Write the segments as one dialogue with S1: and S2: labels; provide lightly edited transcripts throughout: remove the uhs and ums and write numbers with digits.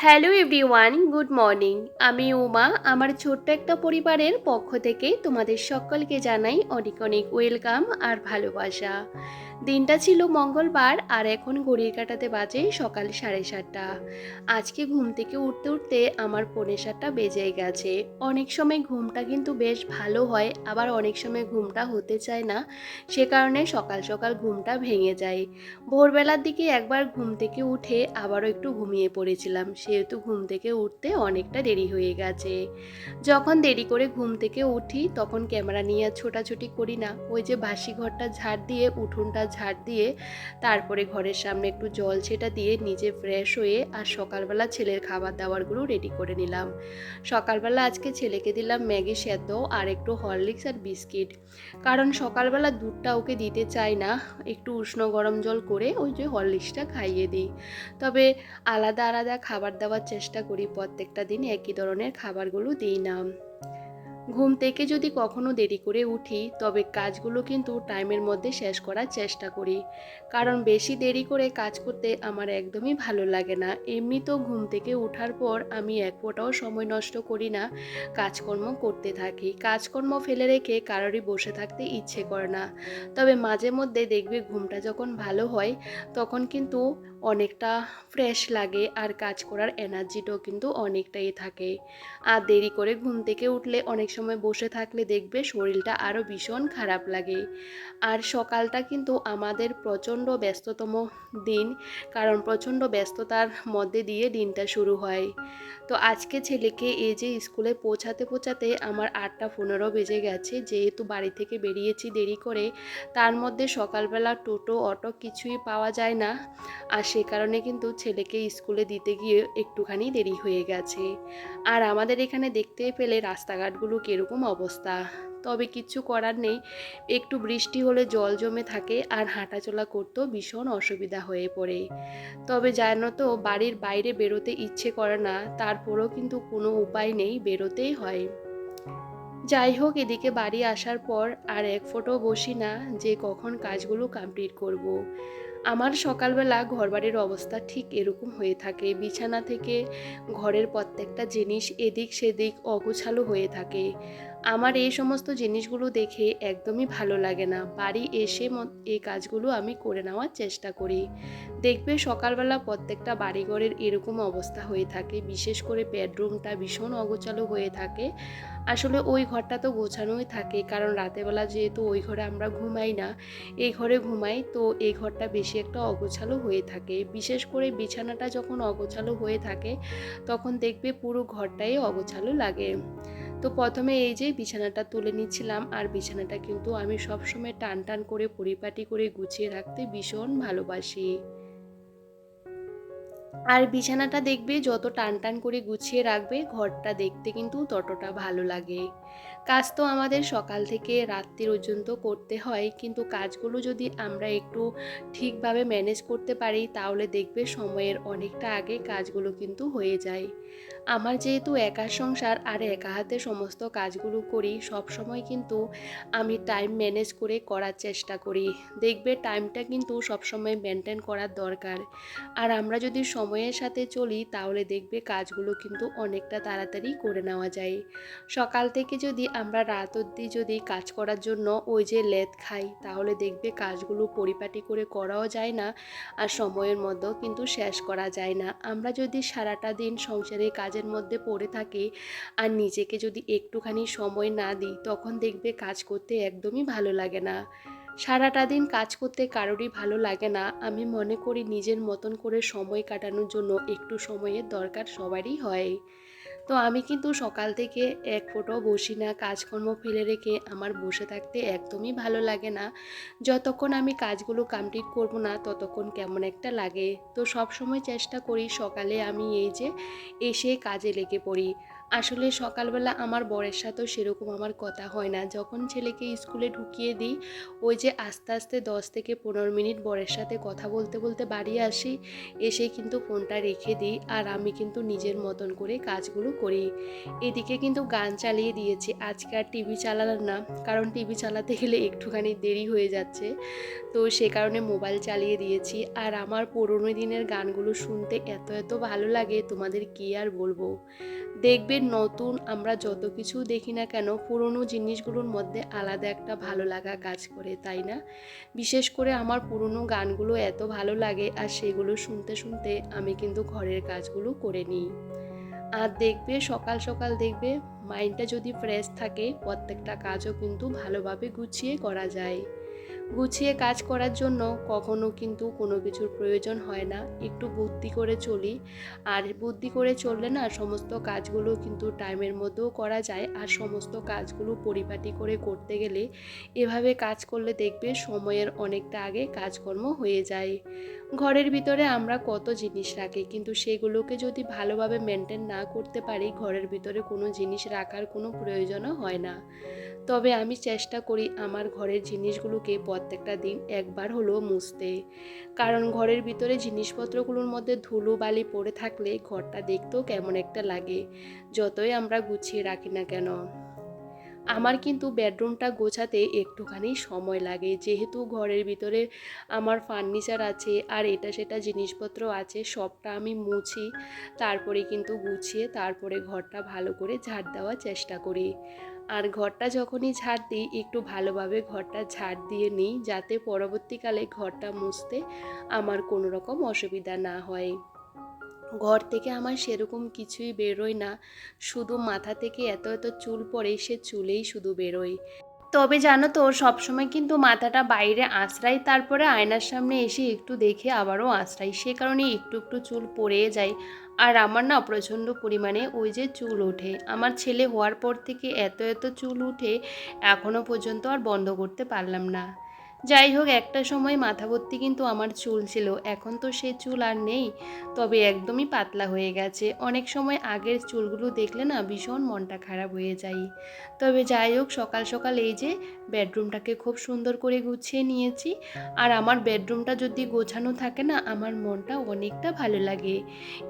S1: Hello everyone, good morning. আমি উমা। আমার ছোট্ট একটা পরিবারের পক্ষ থেকে তোমাদের সকলকে জানাই অনেক অনেক ওয়েলকাম আর ভালোবাসা। দিনটা ছিল মঙ্গলবার আর এখন ঘড়ির কাঁটাতে বাজে সকাল 7:30। আজকে ঘুম থেকে উঠতে উঠতে আমার 7:45 বেজেই গেছে। অনেক সময় ঘুমটা কিন্তু বেশ ভালো হয়, আবার অনেক সময় ঘুমটা হতে চায় না, সে কারণে সকাল সকাল ঘুমটা ভেঙে যায়। ভোরবেলার দিকে একবার ঘুম থেকে উঠে আবারও একটু ঘুমিয়ে পড়েছিলাম, সেহেতু ঘুম থেকে উঠতে অনেকটা দেরি হয়ে গেছে। যখন দেরি করে ঘুম থেকে উঠি তখন ক্যামেরা নিয়ে আর ছোটাছুটি করি না, ওই যে বাসি ঘরটা ঝাড় দিয়ে উঠোনটা ঝাড় দিয়ে তারপরে ঘরের সামনে একটু জল ছেটা দিয়ে নিজে ফ্রেশ হয়ে আর সকালবেলা ছেলের খাবার দাবারগুলো রেডি করে নিলাম। সকালবেলা আজকে ছেলেকে দিলাম ম্যাগি সেদ্ধ আর একটু হরলিক্স আর বিস্কিট, কারণ সকালবেলা দুধটা ওকে দিতে চাই না, একটু উষ্ণ গরম জল করে ওই যে হরলিক্সটা খাইয়ে দিই। তবে আলাদা আলাদা খাবার দেওয়ার চেষ্টা করি, প্রত্যেকটা দিন একই ধরনের খাবারগুলো দিই না। ঘুম থেকে যদি কখনো দেরি করে উঠি তবে কাজগুলো কিন্তু টাইমের মধ্যে শেষ করার চেষ্টা করি, কারণ বেশি দেরি করে কাজ করতে আমার একদমই ভালো লাগে না। এমনি তো ঘুম থেকে ওঠার পর আমি এক ফোঁটাও সময় নষ্ট করি না, কাজকর্ম করতে থাকি। কাজকর্ম ফেলে রেখে কারোরই বসে থাকতে ইচ্ছে করে না। তবে মাঝে মধ্যে দেখবে ঘুমটা যখন ভালো হয় তখন কিন্তু অনেকটা ফ্রেশ লাগে আর কাজ করার এনার্জিটাও কিন্তু অনেকটাই থাকে। আর দেরি করে ঘুম থেকে উঠলে অনেক সময় বসে থাকলে দেখবে শরীরটা আরও ভীষণ খারাপ লাগে। আর সকালটা কিন্তু আমাদের প্রচণ্ড ব্যস্ততম দিন, কারণ প্রচণ্ড ব্যস্ততার মধ্যে দিয়ে দিনটা শুরু হয়। তো আজকে ছেলেকে এই যে স্কুলে পৌঁছাতে পৌঁছাতে আমার 8:15 বেজে গেছে, যেহেতু বাড়ি থেকে বেরিয়েছি দেরি করে, তার মধ্যে সকালবেলা টোটো অটো কিছুই পাওয়া যায় না, আর সে কারণে কিন্তু ছেলেকে স্কুলে দিতে গিয়ে একটুখানি দেরি হয়ে গেছে। আর আমাদের এখানে দেখতে পেলে রাস্তাঘাটগুলো কীরকম অবস্থা, তবে কিচ্ছু করার নেই, একটু বৃষ্টি হলে জল জমে থাকে আর হাঁটাচলা করতেও ভীষণ অসুবিধা হয়ে পড়ে। তবে জানো তো, বাড়ির বাইরে বেরোতে ইচ্ছে করে না, তারপরেও কিন্তু কোনো উপায় নেই, বেরোতেই হয়। যাই হোক, এদিকে বাড়ি আসার পর আর এক ফোঁটাও বসি না যে কখন কাজগুলো কমপ্লিট করব। আমার সকালবেলা ঘরবাড়ির অবস্থা ঠিক এরকম হয়ে থাকে, বিছানা থেকে ঘরের প্রত্যেকটা জিনিস এদিক সেদিক অগোছালো হয়ে থাকে। আমার এই সমস্ত জিনিসগুলো দেখে একদমই ভালো লাগে না। বাড়ি এসে এই কাজগুলো আমি করে নেওয়ার চেষ্টা করি। দেখবে সকালবেলা প্রত্যেকটা বাড়িঘরের এরকম অবস্থা হয়ে থাকে, বিশেষ করে বেডরুমটা ভীষণ অগোছালো হয়ে থাকে। আসলে ওই ঘরটা তো গোছানোই থাকে, কারণ রাতেরবেলা যেহেতু ওই ঘরে আমরা ঘুমাই না, এই ঘরে ঘুমাই, তো এই ঘরটা বেশি একটা অগোছালো হয়ে থাকে। বিশেষ করে বিছানাটা যখন অগোছালো হয়ে থাকে তখন দেখবে পুরো ঘরটাই অগোছালো লাগে। তো প্রথমে এই যে বিছানাটা তুলে নিচ্ছিলাম, আর বিছানাটা কিন্তু আমি সবসময় টান টান করে পরিপাটি করে গুছিয়ে রাখতে ভীষণ ভালোবাসি। আর বিছানাটা দেখবে যত টান টান করে গুছিয়ে রাখবে ঘরটা দেখতে কিন্তু ততটা ভালো লাগে। কাজ তো আমাদের সকাল থেকে রাত্রি পর্যন্ত করতে হয়, কিন্তু কাজগুলো যদি আমরা একটু ঠিকভাবে ম্যানেজ করতে পারি তাহলে দেখবে সময়ের অনেকটা আগে কাজগুলো কিন্তু হয়ে যায়। আমার যেহেতু একা সংসার আর একা হাতে সমস্ত কাজগুলো করি, সব সময় কিন্তু আমি টাইম ম্যানেজ করে করার চেষ্টা করি। দেখবে টাইমটা কিন্তু সবসময় মেনটেন করার দরকার। আর আমরা যদি সময়ের সাথে চলি তাহলে দেখবে কাজগুলো কিন্তু অনেকটা তাড়াতাড়ি করে নেওয়া যায়। সকাল থেকে যদি আমরা রাত অবধি যদি কাজ করার জন্য ওই যে লেট খাই তাহলে দেখবে কাজগুলো পরিপাটি করে করাও যায় না, আর সময়ের মধ্যেও কিন্তু শেষ করা যায় না। আমরা যদি সারাটা দিন সংসারের কাজের মধ্যে পড়ে থাকি আর নিজেকে যদি একটুখানি সময় না দিই তখন দেখবে কাজ করতে একদমই ভালো লাগে না। সারাটা দিন কাজ করতে কারোরই ভালো লাগে না। আমি মনে করি নিজের মতন করে সময় কাটানোর জন্য একটু সময়ের দরকার সবারই হয়। তো আমি কিন্তু সকাল থেকে এক ফোঁটাও বসি না, কাজকর্ম ফেলে রেখে আমার বসে থাকতে একদমই ভালো লাগে না। যতক্ষণ আমি কাজগুলো কমপ্লিট করব না ততক্ষণ কেমন একটা লাগে। তো সব সময় চেষ্টা করি সকালে আমি এই যে এসে কাজে লেগে পড়ি। আসলে সকালবেলা আমার বরের সাথেও সেরকম আমার কথা হয় না। যখন ছেলেকে স্কুলে ঢুকিয়ে দিই, ওই যে আস্তে আস্তে 10 থেকে 15 মিনিট বরের সাথে কথা বলতে বলতে বাড়ি আসি। এসে কিন্তু ফোনটা রেখে দিই আর আমি কিন্তু নিজের মতন করে কাজগুলো করি। এদিকে কিন্তু গান চালিয়ে দিয়েছি। আজকে আর টিভি চালালাম না, কারণ টিভি চালাতে গেলে একটুখানি দেরি হয়ে যাচ্ছে। তো সে কারণে মোবাইল চালিয়ে দিয়েছি। আর আমার পুরোনো দিনের গানগুলো শুনতে এত এত ভালো লাগে, তোমাদের কী আর বলবো। দেখবে নতুন আমরা যত কিছু দেখি না কেন, পুরনো জিনিসগুলোর মধ্যে আলাদা একটা ভালো লাগা কাজ করে, তাই না? বিশেষ করে আমার পুরনো গানগুলো এত ভালো লাগে, আর সেগুলো শুনতে শুনতে আমি কিন্তু ঘরের কাজগুলো করে নিই। আর দেখবে সকাল সকাল দেখবে মাইন্ডটা যদি ফ্রেশ থাকে, প্রত্যেকটা কাজও কিন্তু ভালোভাবে গুছিয়ে করা যায়। গুছিয়ে কাজ করার জন্য কখনো কিন্তু কোনো কিছুর প্রয়োজন হয় না, একটু বুদ্ধি করে চলি। আর বুদ্ধি করে চললে না সমস্ত কাজগুলো কিন্তু টাইমের মধ্যেও করা যায়। আর সমস্ত কাজগুলো পরিপাটি করে করতে গেলে এভাবে কাজ করলে দেখবে সময়ের অনেকটা আগে কাজকর্ম হয়ে যায়। ঘরের ভিতরে আমরা কত জিনিস রাখি, কিন্তু সেগুলোকে যদি ভালোভাবে মেনটেন না করতে পারি, ঘরের ভিতরে কোনো জিনিস রাখার কোনো প্রয়োজনও হয় না। তবে আমি চেষ্টা করি আমার ঘরের জিনিসগুলোকে প্রত্যেকটা দিন একবার হলেও মুছতে। কারণ ঘরের ভিতরে জিনিসপত্রগুলোর মধ্যে ধুলো বালি পড়ে থাকলে ঘরটা দেখতেও কেমন একটা লাগে, যতই আমরা গুছিয়ে রাখি না কেন। আমার কিন্তু বেডরুমটা গোছাতে একটুখানি সময় লাগে, যেহেতু ঘরের ভিতরে আমার ফার্নিচার আছে আর এটা সেটা জিনিসপত্র আছে, সবটা আমি মুছি। তারপরে কিন্তু গুছিয়ে তারপরে ঘরটা ভালো করে ঝাড় দেওয়ার চেষ্টা করি। আর ঘরটা যখনই ঝাড় দিই, একটু ভালোভাবে ঘরটা ঝাড় দিয়ে নিই, যাতে পরবর্তীকালে ঘরটা মুছতে আমার কোনো রকম অসুবিধা না হয়। ঘর থেকে আমার সেরকম কিছুই বেরোয় না, শুধু মাথা থেকে এত এত চুল পড়ে, সে চুলেই শুধু বেরোয়। তবে জানো তো, সবসময় কিন্তু মাথাটা বাইরে আঁচড়াই, তারপরে আয়নার সামনে এসে একটু দেখে আবারও আঁচড়াই, সে কারণে একটু একটু চুল পড়ে যায়। আর আমার না প্রচণ্ড পরিমাণে ওই যে চুল ওঠে, আমার ছেলে হওয়ার পর থেকে এত এত চুল উঠে, এখনও পর্যন্ত আর বন্ধ করতে পারলাম না। যাই হোক, একটা সময় মাথা ভর্তি কিন্তু আমার চুল ছিল, এখন তো সে চুল আর নেই। তবে একদমই পাতলা হয়ে গেছে। অনেক সময় আগের চুলগুলো দেখলে না ভীষণ মনটা খারাপ হয়ে যায়। তবে যাই হোক, সকাল সকাল এই যে বেডরুমটাকে খুব সুন্দর করে গুছিয়ে নিয়েছি। আর আমার বেডরুমটা যদি গোছানো থাকে না, আমার মনটা অনেকটা ভালো লাগে।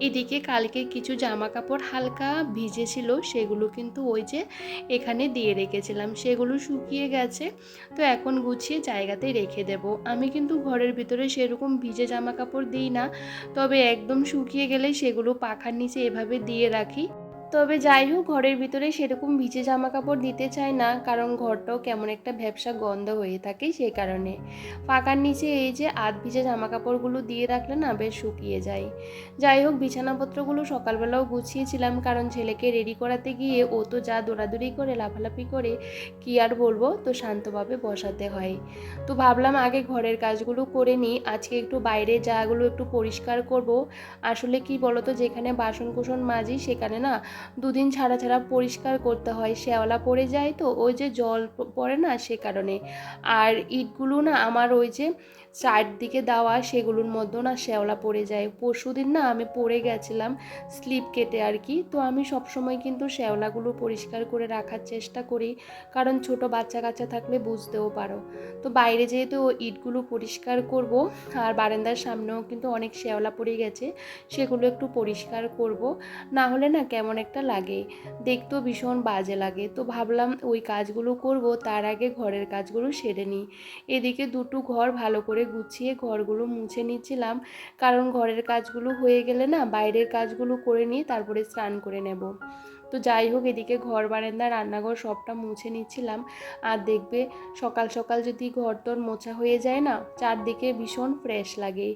S1: এদিকে কালকে কিছু জামা কাপড় হালকা ভিজেছিল, সেগুলো কিন্তু ওই যে এখানে দিয়ে রেখেছিলাম, সেগুলো শুকিয়ে গেছে। তো এখন গুছিয়ে জায়গাতেই রেখে দেব। আমি কিন্তু ঘরের ভিতরে সেরকম ভিজে জামা কাপড় দিই না, তবে একদম শুকিয়ে গেলে সেগুলো পাখার নিচে এভাবে দিয়ে রাখি। তবে যাই হোক, ঘরের ভিতরে সেরকম ভিজে জামা কাপড় দিতে চাই না, কারণ ঘরটাও কেমন একটা ভ্যাপসা গন্ধ হয়ে থাকে, সেই কারণে পাকার নিচে এই যে আধ ভিজে জামা কাপড়গুলো দিয়ে রাখলে না বেশ শুকিয়ে যায়। যাই হোক, বিছানাপত্রগুলো সকালবেলাও গুছিয়েছিলাম, কারণ ছেলেকে রেডি করাতে গিয়ে ও তো যা দৌড়াদৌড়ি করে লাফালাফি করে, কি আর বলবো, তো শান্তভাবে বসাতে হয়। তো ভাবলাম আগে ঘরের কাজগুলো করে নিই, আজকে একটু বাইরে জায়গাগুলো একটু পরিষ্কার করব। আসলে কি বলতো, যেখানে বাসন কোসন মাজি সেখানে না দুদিন ছাড়া ছাড়া পরিষ্কার করতে হয়, শ্যাওলা পড়ে যায়, তো ওই যে জল পড়ে না, সে কারণে। আর ইটগুলো না আমার ওই যে চারদিকে দেওয়া, সেগুলোর মধ্যেও না শ্যাওলা পড়ে যায়। পরশুদিন না আমি পড়ে গেছিলাম স্লিপ কেটে আর কি। তো আমি সবসময় কিন্তু শ্যাওলাগুলো পরিষ্কার করে রাখার চেষ্টা করি, কারণ ছোট বাচ্চা কাচ্চা থাকলে বুঝতেও পারো। তো বাইরে যেহেতু ইটগুলো পরিষ্কার করব, আর বারান্দার সামনেও কিন্তু অনেক শ্যাওলা পড়ে গেছে, সেগুলো একটু পরিষ্কার করব। না হলে না কেমন একটা লাগে, দেখতেও ভীষণ বাজে লাগে। তো ভাবলাম ওই কাজগুলো করব, তার আগে ঘরের কাজগুলো সেরে নিই। এদিকে দুটো ঘর ভালো করে গুছিয়ে ঘরগুলো মুছে নিচ্ছিলাম, কারণ ঘরের কাজগুলো হয়ে গেলে না বাইরের কাজগুলো করে নিয়ে তারপরে স্নান করে নেব। তো যাই হোক, এদিকে ঘর বারান্দা রান্নাঘর সবটা মুছে নিচ্ছিলাম। আর দেখবে সকাল সকাল যদি ঘর তোর মোছা হয়ে যায় না, চারদিকে ভীষণ ফ্রেশ লাগে।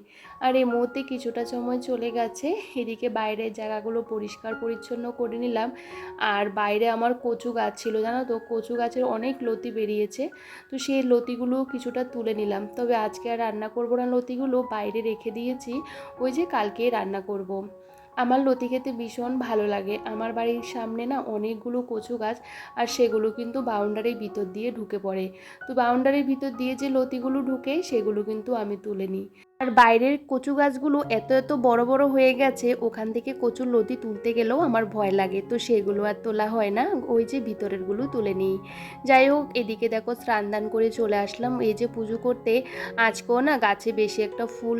S1: আর এই মুহূর্তে কিছুটা সময় চলে গেছে, এদিকে বাইরের জায়গাগুলো পরিষ্কার পরিচ্ছন্ন করে নিলাম। আর বাইরে আমার কচু গাছ ছিল, জানো তো, কচু গাছের অনেক লতি বেরিয়েছে। তো সেই লতিগুলো কিছুটা তুলে নিলাম, তবে আজকে আর রান্না করবো না, লতিগুলো বাইরে রেখে দিয়েছি, ওই যে কালকেই রান্না করব। আমার লতি খেতে ভীষণ ভালো লাগে। আমার বাড়ির সামনে না অনেকগুলো কচু গাছ, আর সেগুলো কিন্তু বাউন্ডারির ভিতর দিয়ে ঢুকে পড়ে। তো বাউন্ডারির ভিতর দিয়ে যে লতিগুলো ঢুকে সেগুলো কিন্তু আমি তুলে নিই। আর বাইরের কচু গাছগুলো এত এত বড় বড় হয়ে গেছে, ওখান থেকে কচুর লতি তুলতে গেলেও আমার ভয় লাগে, তো সেগুলো আর তোলা হয় না, ওই যে ভিতরেরগুলো তুলে নিই। যাই হোক, এদিকে দেখো স্নান দান করে চলে আসলাম এই যে পুজো করতে। আজকেও না গাছে বেশি একটা ফুল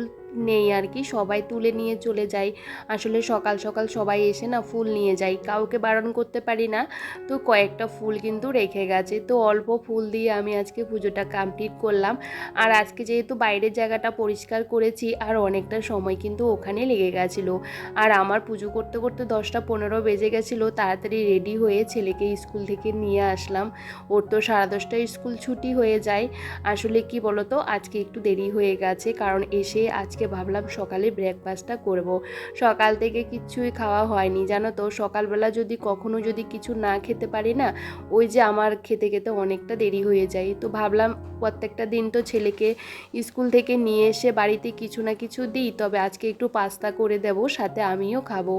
S1: নেই আর কি, সবাই তুলে নিয়ে চলে যায়। আসলে সকাল সকাল সবাই এসে না ফুল নিয়ে যায়, কাউকে বারণ করতে পারি না। তো কয়েকটা ফুল কিন্তু রেখে গেছে, তো অল্প ফুল দিয়ে আমি আজকে পুজোটা কমপ্লিট করলাম। আর আজকে যেহেতু বাইরের জায়গাটা পরিষ্কার করেছি, আর অনেকটা সময় কিন্তু ওখানে লেগে গেছিলো। আর আমার পুজো করতে করতে 10টা 15 বেজে গেছিলো। তাড়াতাড়ি রেডি হয়ে ছেলেকে স্কুল থেকে নিয়ে আসলাম। ওর তো 10:30টায় স্কুল ছুটি হয়ে যায়। আসলে কি বলতো, আজকে একটু দেরি হয়ে গেছে, কারণ এসে আজকে ভাবলাম সকালে ব্রেকফাস্টটা করব। সকাল থেকে কিচ্ছুই খাওয়া হয়নি জানো তো। সকালবেলা যদি কখনো যদি কিছু না খেতে পারি না, ওই যে আমার খেতে খেতে অনেকটা দেরি হয়ে যায়। তো ভাবলাম প্রত্যেকটা দিন তো ছেলেকে স্কুল থেকে নিয়ে এসে বাড়িতে কিছু না কিছু দিই, তবে আজকে একটু পাস্তা করে দেব, সাথে আমিও খাবো।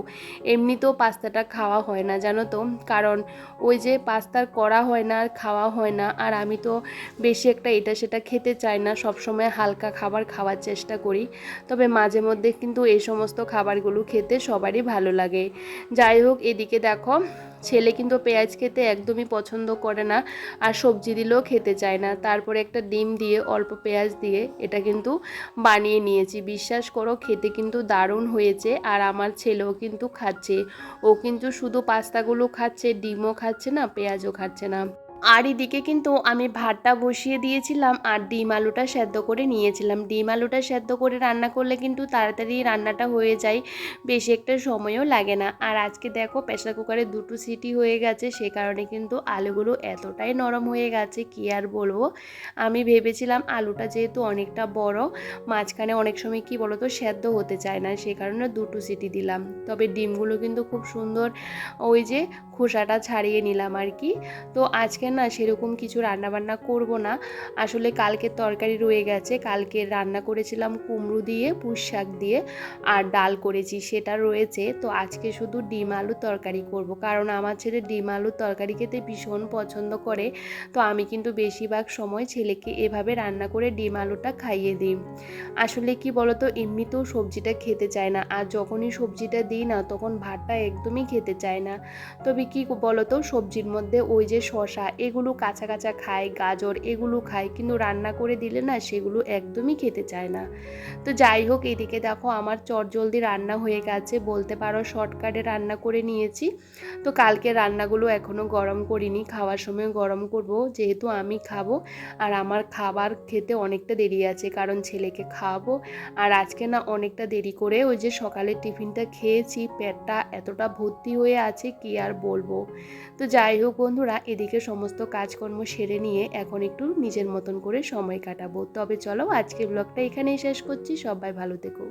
S1: এমনিতেও পাস্তাটা খাওয়া হয় না জানো তো, কারণ ওই যে পাস্তার করা হয় না আর খাওয়া হয় না। আর আমি তো বেশি একটা এটা সেটা খেতে চাই না, সবসময় হালকা খাবার খাওয়ার চেষ্টা করি। তবে মাঝে মধ্যে কিন্তু এই সমস্ত খাবারগুলো খেতে সবারই ভালো লাগে। যাই হোক, এদিকে দেখো ছেলে কিন্তু পেঁয়াজ খেতে একদমই পছন্দ করে না, আর সবজি দিলেও খেতে চায় না। তারপরে একটা ডিম দিয়ে অল্প পেঁয়াজ দিয়ে এটা কিন্তু বানিয়ে নিয়েছি। বিশ্বাস করো, খেতে কিন্তু দারুণ হয়েছে। আর আমার ছেলেও কিন্তু খাচ্ছে, ও কিন্তু শুধু পাস্তাগুলো খাচ্ছে, ডিমও খাচ্ছে না, পেঁয়াজও খাচ্ছে না। আর এদিকে কিন্তু আমি ভাতটা বসিয়ে দিয়েছিলাম, আর ডিম আলুটা সেদ্ধ করে নিয়েছিলাম। ডিম আলুটা সেদ্ধ করে রান্না করলে কিন্তু তাড়াতাড়ি রান্নাটা হয়ে যায়, বেশি একটা সময়ও লাগে না। আর আজকে দেখো প্রেসার কুকারে 2টো সিটি হয়ে গেছে, সে কারণে কিন্তু আলুগুলো এতটাই নরম হয়ে গেছে কি আর বলবো। আমি ভেবেছিলাম আলুটা যেহেতু অনেকটা বড়, মাঝখানে অনেক সময় কি বলো তো সেদ্ধ হতে চায় না, সে কারণে 2টো সিটি দিলাম। তবে ডিমগুলো কিন্তু খুব সুন্দর ওই যে খোসাটা ছাড়িয়ে নিলাম আর কি। তো আজকে না সেরকম কিছু রান্নাবান্না করব না। আসলে কালকের তরকারি রয়ে গেছে, কালকে রান্না করেছিলাম কুমড়ো দিয়ে, পুঁই শাক দিয়ে, আর ডাল করেছি সেটা রয়েছে। তো আজকে শুধু ডিম আলুর তরকারি করব, কারণ আমার ছেলে ডিম আলুর তরকারি খেতে ভীষণ পছন্দ করে। তো আমি কিন্তু বেশিরভাগ সময় ছেলেকে এভাবে রান্না করে ডিম আলুটা খাইয়ে দিই। আসলে কি বলতো, এমনিতেও সবজিটা খেতে চায় না, আর যখনই সবজিটা দিই না তখন ভাতটা একদমই খেতে চায় না। তবে কি বলতো, সবজির মধ্যে ওই যে শসা এগুলো কাঁচা কাঁচা খায়, গাজর এগুলো খায়, কিন্তু রান্না করে দিলে না সেগুলো একদমই খেতে চায় না। তো যাই হোক, এদিকে দেখো আমার চটজলদি রান্না হয়ে গেছে, বলতে পারো শর্টকাটে রান্না করে নিয়েছি। তো কালকে রান্নাগুলো এখনও গরম করিনি, খাওয়ার সময় গরম করব, যেহেতু আমি খাবো। আর আমার খাবার খেতে অনেকটা দেরি আছে, কারণ ছেলেকে খাওয়াবো। আর আজকে না অনেকটা দেরি করে ওই যে সকালের টিফিনটা খেয়েছি, পেটটা এতটা ভর্তি হয়ে আছে কি আর বলবো। তো যাই হোক বন্ধুরা, এদিকে সমস্ত কাজকর্ম সেরে নিয়ে এখন একটু নিজের মতন করে সময় কাটাবো। তবে চলো আজকের ব্লগটা এখানেই শেষ করছি, সবাই ভালো থেকো।